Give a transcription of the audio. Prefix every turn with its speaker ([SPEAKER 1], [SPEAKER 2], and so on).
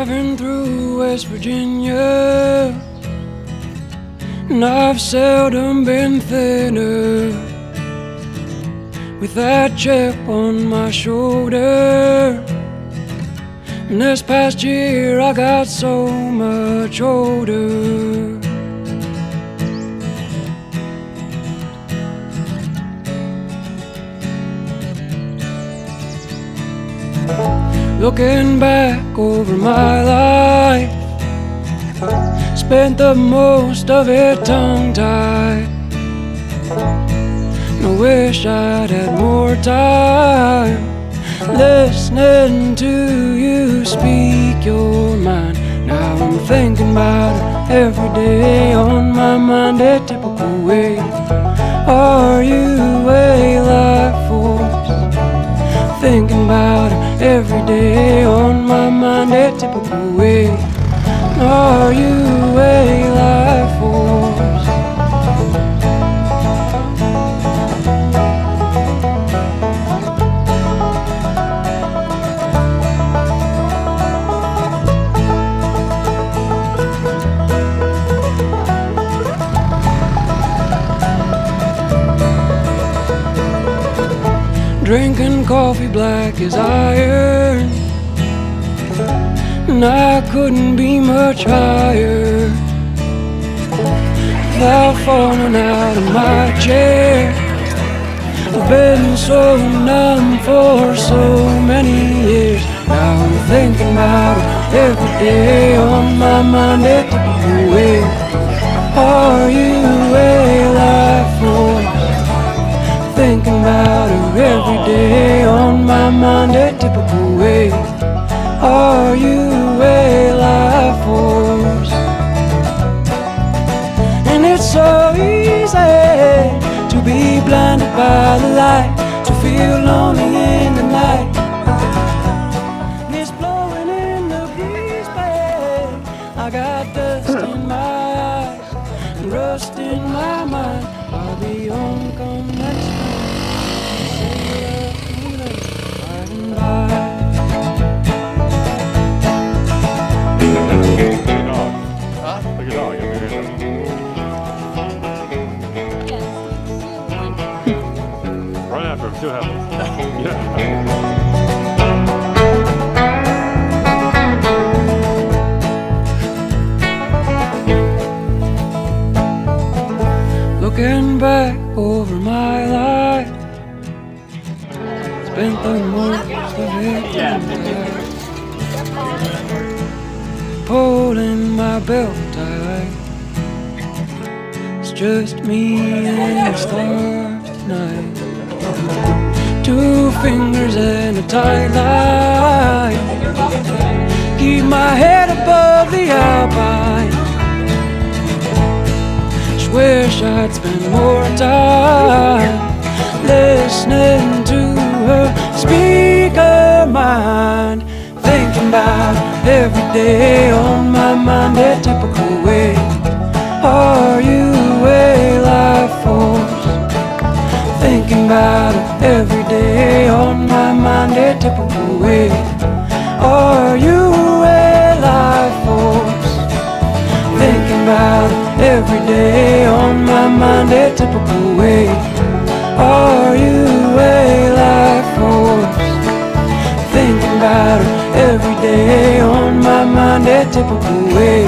[SPEAKER 1] driving through West Virginia, and I've seldom been thinner, with that chip on my shoulder. And this past year I got so much older. Looking back over my life, spent the most of it tongue-tied. And I wish I'd had more time listening to you speak your mind. Now I'm thinking about it every day, on my mind a typical way. Are you a life force? Thinking about it every day, on my mind a typical way. Are you a life force? Drinking coffee black as iron, and I couldn't be much higher without falling out of my chair. I've been so numb for so many years. Now I'm thinking about it every day, on my mind a typical way. Are you a life force? Thinking about her every day, on my mind a typical way. Are you a life force? And it's so easy to be blinded by the light, to feel lonely in the night. And it's blowing in the breeze, babe. I got dust in my eyes and rust in my mind. I'll be on come next time.
[SPEAKER 2] Right after him, see what happens. Yeah.
[SPEAKER 1] Looking back over my life, spent the most of it pulling my belt tight. It's just me and the stars tonight. 2 fingers and a tight line, keep my head above the alpine. Just wish I'd spend more time listening to her speak her mind. Thinking about every day, on my mind a typical way. Are you a life force? Thinking about it every day, on my mind a typical way. Are you a life force? Thinking about it every day, on my mind a typical way. Are you a life force? Thinking about it every day, on my mind a typical way.